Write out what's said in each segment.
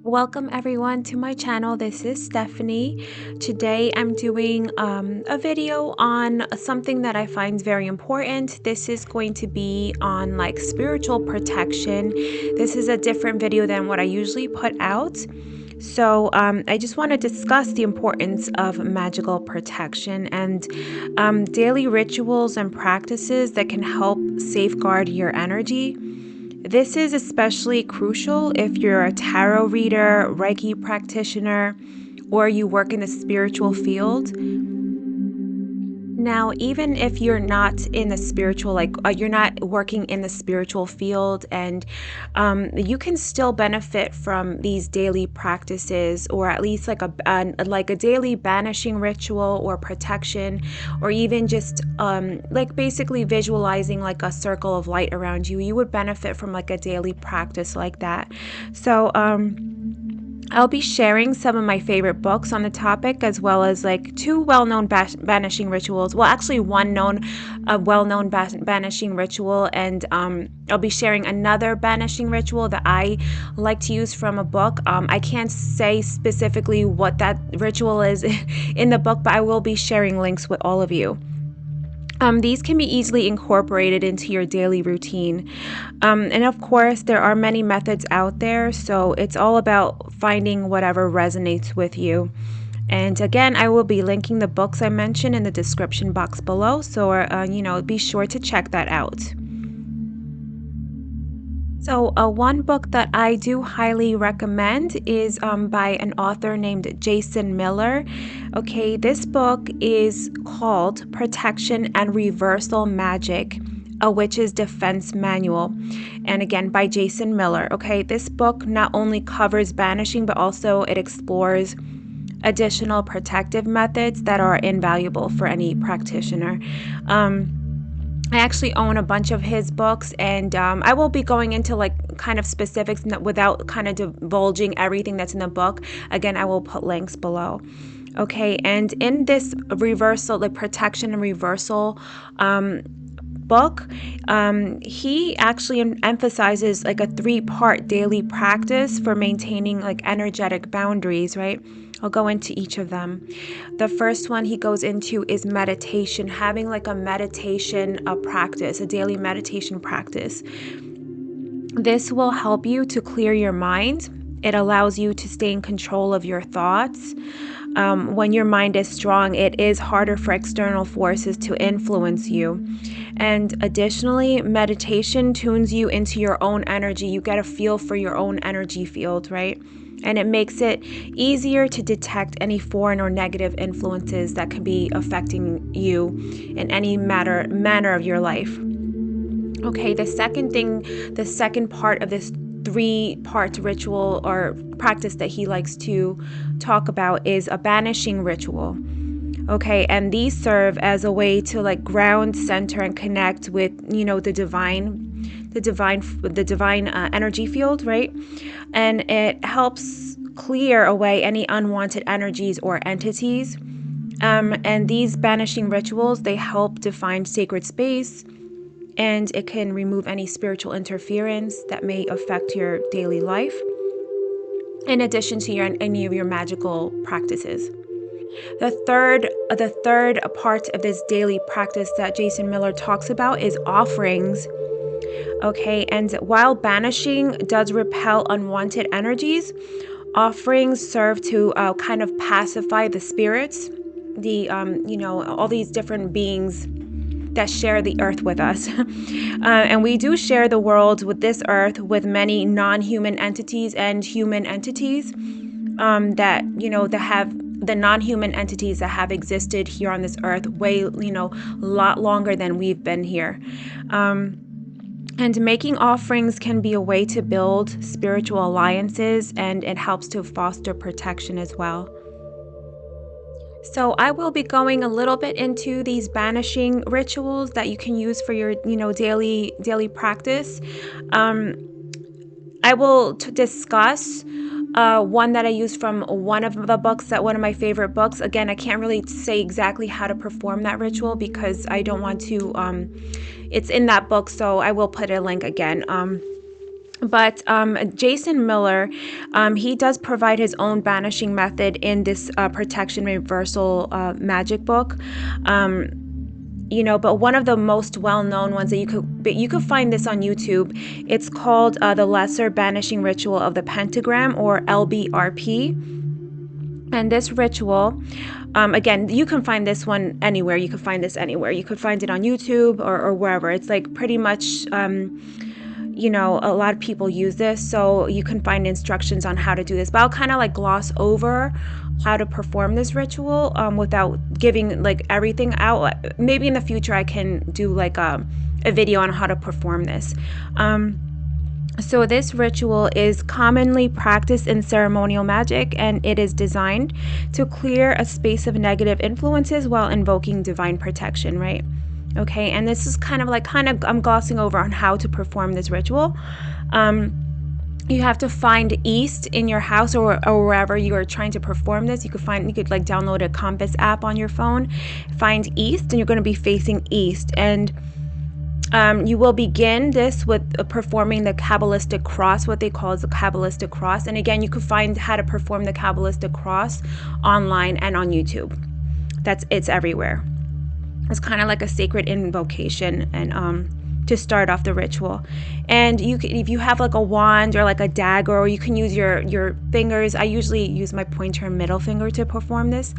Welcome everyone to my channel. This is Stephanie. Today I'm doing a video on something that I find very important. This is going to be on like spiritual protection. This is a different video than what I usually put out. So I just want to discuss the importance of magical protection and daily rituals and practices that can help safeguard your energy. This is especially crucial if you're a tarot reader, Reiki practitioner, or you work in the spiritual field. Now, even if you're not in the spiritual, you're not working in the spiritual field, and you can still benefit from these daily practices, or at least like a daily banishing ritual or protection, or even just like basically visualizing like a circle of light around you. You would benefit from like a daily practice like that. So, I'll be sharing some of my favorite books on the topic, as well as like two well-known banishing rituals. Well, actually one well-known banishing ritual, and I'll be sharing another banishing ritual that I like to use from a book. I can't say specifically what that ritual is in the book, but I will be sharing links with all of you. These can be easily incorporated into your daily routine. And of course, there are many methods out there, so it's all about finding whatever resonates with you. And again, I will be linking the books I mentioned in the description box below, so be sure to check that out. So one book that I do highly recommend is by an author named Jason Miller. Okay, this book is called Protection and Reversal Magic, a Witch's Defense Manual. And again, by Jason Miller. Okay, this book not only covers banishing, but also it explores additional protective methods that are invaluable for any practitioner. I actually own a bunch of his books, and I will be going into like kind of specifics without kind of divulging everything that's in the book. Again, I will put links below. Okay, and in this reversal, like protection and reversal book, he actually emphasizes like a 3-part daily practice for maintaining like energetic boundaries, right? I'll go into each of them. The first one he goes into is meditation, having like a meditation practice, a daily meditation practice. This will help you to clear your mind. It allows you to stay in control of your thoughts. When your mind is strong, it is harder for external forces to influence you. And additionally, meditation tunes you into your own energy. You get a feel for your own energy field, right? And it makes it easier to detect any foreign or negative influences that can be affecting you in any manner of your life. Okay, the second part of this 3-part ritual or practice that he likes to talk about is a banishing ritual. Okay, and these serve as a way to like ground, center, and connect with, the divine energy field, right? And it helps clear away any unwanted energies or entities. And these banishing rituals, they help define sacred space, and it can remove any spiritual interference that may affect your daily life, in addition to any of your magical practices. The third part of this daily practice that Jason Miller talks about is offerings. Okay, and while banishing does repel unwanted energies, offerings serve to kind of pacify the spirits, all these different beings that share the earth with us. And we do share the world with this earth with many non-human entities and human entities that have the non-human entities that have existed here on this earth way, a lot longer than we've been here. And making offerings can be a way to build spiritual alliances, and it helps to foster protection as well. So I will be going a little bit into these banishing rituals that you can use for your, daily practice. I will discuss one that I use from one of my favorite books. Again, I can't really say exactly how to perform that ritual because I don't want to, it's in that book, so I will put a link again. But Jason Miller, he does provide his own banishing method in this protection reversal magic book. But one of the most well-known ones that you could find this on YouTube. It's called the Lesser Banishing Ritual of the Pentagram, or LBRP. And this ritual, again, you can find this one anywhere. You can find this anywhere. You could find it on YouTube or wherever. It's like pretty much, a lot of people use this, so you can find instructions on how to do this. But I'll kind of like gloss over how to perform this ritual without giving like everything out. Maybe in the future I can do like a video on how to perform this. So this ritual is commonly practiced in ceremonial magic, and it is designed to clear a space of negative influences while invoking divine protection, right? Okay, and this is I'm glossing over on how to perform this ritual. You have to find east in your house or wherever you are trying to perform this. You could like download a compass app on your phone, find east, and you're going to be facing east. And you will begin this with performing the Kabbalistic cross, what they call the Kabbalistic cross. And again, you could find how to perform the Kabbalistic cross online and on YouTube. It's everywhere. It's kind of like a sacred invocation and to start off the ritual. And if you have like a wand or like a dagger, or you can use your fingers. I usually use my pointer and middle finger to perform this.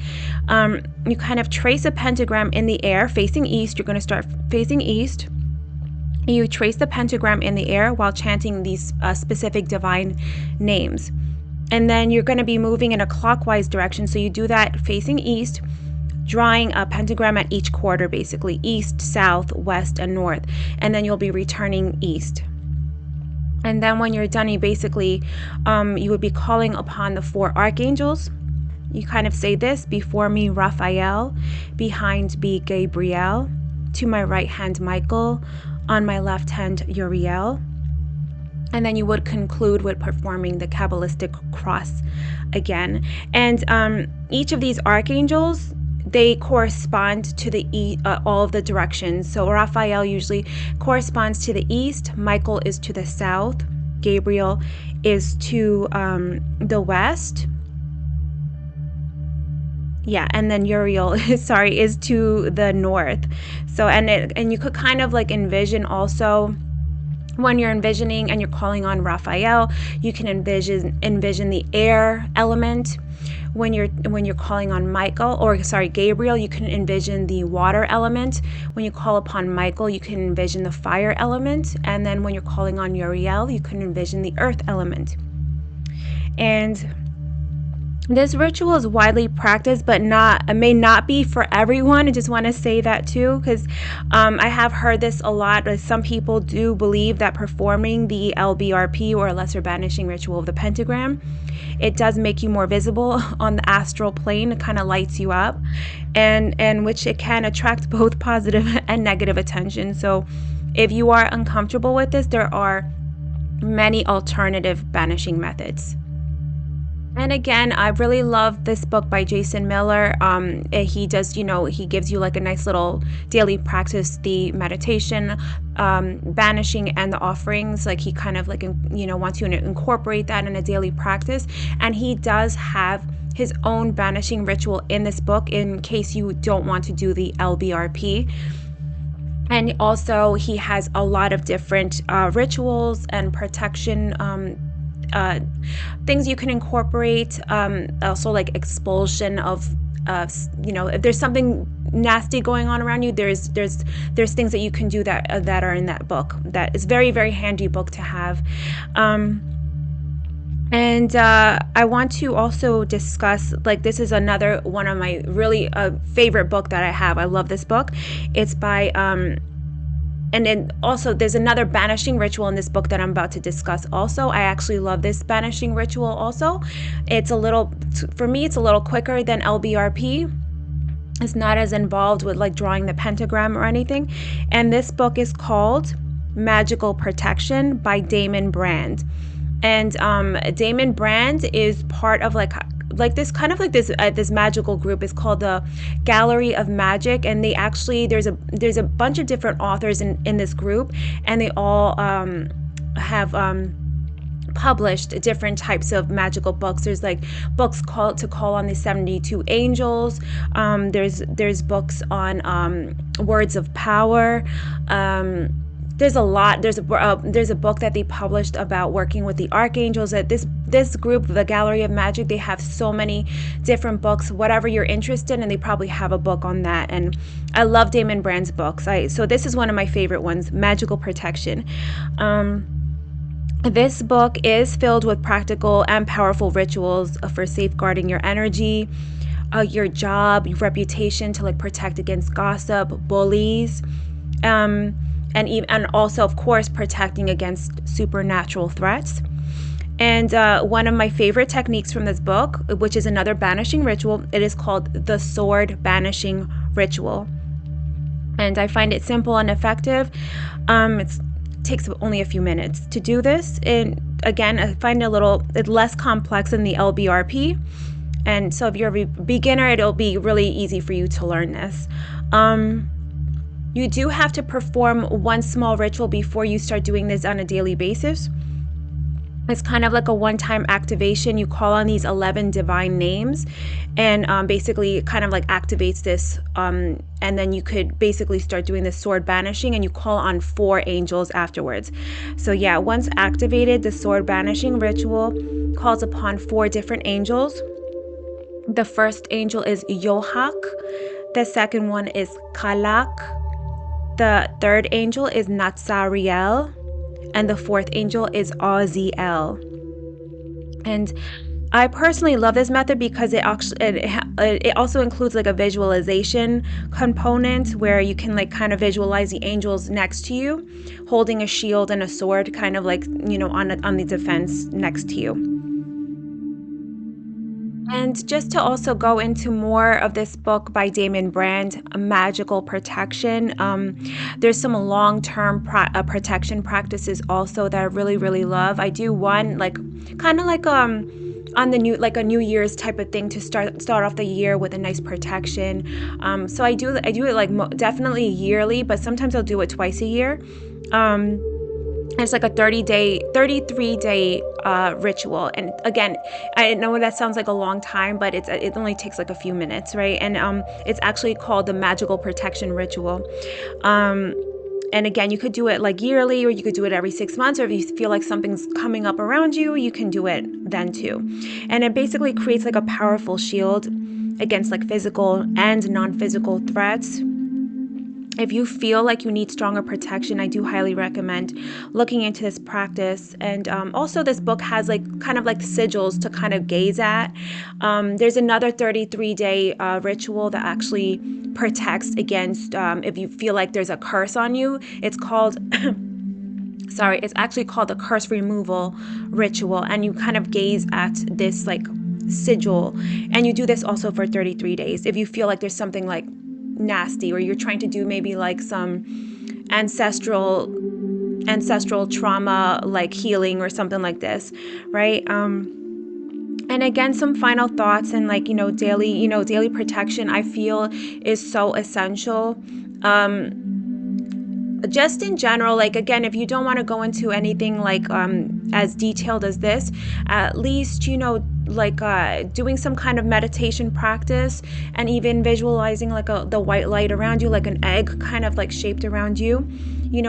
You kind of trace a pentagram in the air facing east. You're going to start facing east. You trace the pentagram in the air while chanting these specific divine names. And then you're going to be moving in a clockwise direction. So you do that facing east, drawing a pentagram at each quarter, basically east, south, west, and north. And then you'll be returning east. And then when you're done, you would be calling upon the 4 archangels. You kind of say this: before me, Raphael; behind me, Gabriel; to my right hand, Michael; on my left hand, Uriel. And then you would conclude with performing the Kabbalistic cross again. And each of these archangels, they correspond to all of the directions. So Raphael usually corresponds to the east, Michael is to the south, Gabriel is to the west. Yeah, and then Uriel, is to the north. So, and you could kind of like envision also, when you're envisioning and you're calling on Raphael, you can envision the air element. When you're calling on Gabriel, you can envision the water element. When you call upon Michael, you can envision the fire element. And then when you're calling on Uriel, you can envision the earth element. And this ritual is widely practiced, but may not be for everyone. I just want to say that too, because I have heard this a lot. Some people do believe that performing the LBRP, or Lesser Banishing Ritual of the Pentagram, it does make you more visible on the astral plane. It kind of lights you up, and which it can attract both positive and negative attention. So if you are uncomfortable with this, there are many alternative banishing methods. And again, I really love this book by Jason Miller. He does, he gives you like a nice little daily practice, the meditation, banishing, and the offerings. Like he kind of like, wants you to incorporate that in a daily practice. And he does have his own banishing ritual in this book in case you don't want to do the LBRP. And also he has a lot of different rituals and protection things you can incorporate, also like expulsion of if there's something nasty going on around you, there's things that you can do that are in that book. That is very, very handy book to have. And I want to also discuss, like, this is another one of my really favorite book that I have. I love this book. It's by and then also there's another banishing ritual in this book that I'm about to discuss also. I actually love this banishing ritual also. For me, it's a little quicker than LBRP. It's not as involved with like drawing the pentagram or anything. And this book is called Magical Protection by Damon Brand. And Damon Brand is part of this magical group. Is called the Gallery of Magic, and they actually there's a bunch of different authors in this group, and they all have published different types of magical books. There's like books called to call on the 72 angels. There's books on words of power. There's a lot. There's a book that they published about working with the archangels. That this group, the Gallery of Magic, they have so many different books. Whatever you're interested in, they probably have a book on that. And I love Damon Brand's books. So this is one of my favorite ones, Magical Protection. This book is filled with practical and powerful rituals for safeguarding your energy, your job, your reputation, to like protect against gossip, bullies, and also, of course, protecting against supernatural threats. And one of my favorite techniques from this book, which is another banishing ritual, it is called the Sword Banishing Ritual. And I find it simple and effective. It takes only a few minutes to do this. And again, I find it less complex than the LBRP. And so if you're a beginner, it'll be really easy for you to learn this. You do have to perform one small ritual before you start doing this on a daily basis. It's kind of like a one-time activation. You call on these 11 divine names, and basically it kind of like activates this, and then you could basically start doing this sword banishing, and you call on 4 angels afterwards. So yeah, once activated, the sword banishing ritual calls upon 4 different angels. The first angel is Yohak. The second one is Kalak. The third angel is Natsariel. And the fourth angel is Oziel. And I personally love this method because it also includes like a visualization component where you can like kind of visualize the angels next to you, holding a shield and a sword, kind of like, you know, on the defense next to you. And just to also go into more of this book by Damon Brand, Magical Protection, there's some long-term protection practices also that I really, really love. I do one like kind of like on the a New Year's type of thing to start off the year with a nice protection. So I do it like definitely yearly, but sometimes I'll do it twice a year. It's like a 33-day ritual. And again, I know that sounds like a long time, but it only takes like a few minutes, right? And it's actually called the Magical Protection Ritual. And again, you could do it like yearly, or you could do it every 6 months, or if you feel like something's coming up around you, you can do it then too. And it basically creates like a powerful shield against like physical and non-physical threats. If you feel like you need stronger protection, I do highly recommend looking into this practice. And also this book has like kind of like sigils to kind of gaze at. There's another 33-day ritual that actually protects against if you feel like there's a curse on you. It's called it's actually called the curse removal ritual. And you kind of gaze at this like sigil, and you do this also for 33 days. If you feel like there's something like nasty, or you're trying to do maybe like some ancestral trauma like healing or something like this, right? And again, some final thoughts, and like daily protection I feel is so essential. Just in general, like again, if you don't want to go into anything like as detailed as this, at least doing some kind of meditation practice, and even visualizing like the white light around you, like an egg kind of like shaped around you,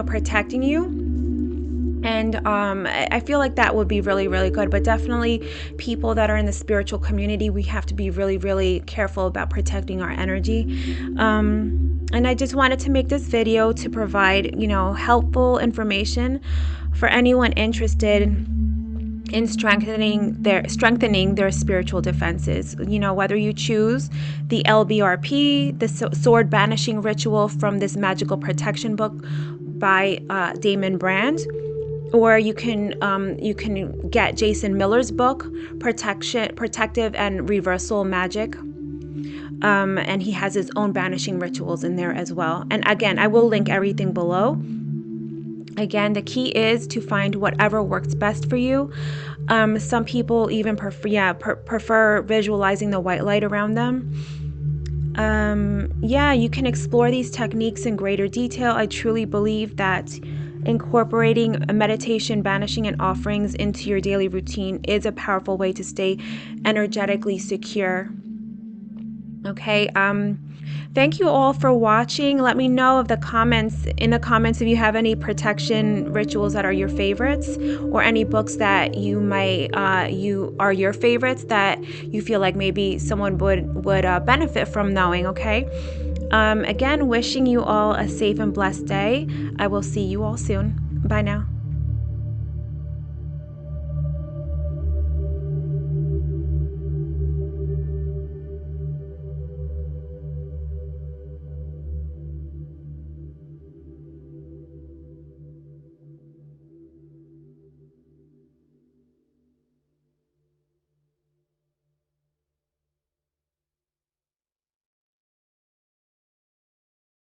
protecting you. And I feel like that would be really, really good. But definitely people that are in the spiritual community, we have to be really, really careful about protecting our energy. And I just wanted to make this video to provide, helpful information for anyone interested in strengthening their spiritual defenses. Whether you choose the LBRP, the sword banishing ritual from this Magical Protection book by Damon Brand, or you can get Jason Miller's book, Protective and Reversal Magic. And he has his own banishing rituals in there as well. And again, I will link everything below. Again, the key is to find whatever works best for you. Some people even prefer visualizing the white light around them. You can explore these techniques in greater detail. I truly believe that incorporating a meditation, banishing, and offerings into your daily routine is a powerful way to stay energetically secure. Okay, thank you all for watching. Let me know in the comments if you have any protection rituals that are your favorites, or any books that you might you are your favorites that you feel like maybe someone would benefit from knowing. Okay, again, wishing you all a safe and blessed day. I will see you all soon. Bye now.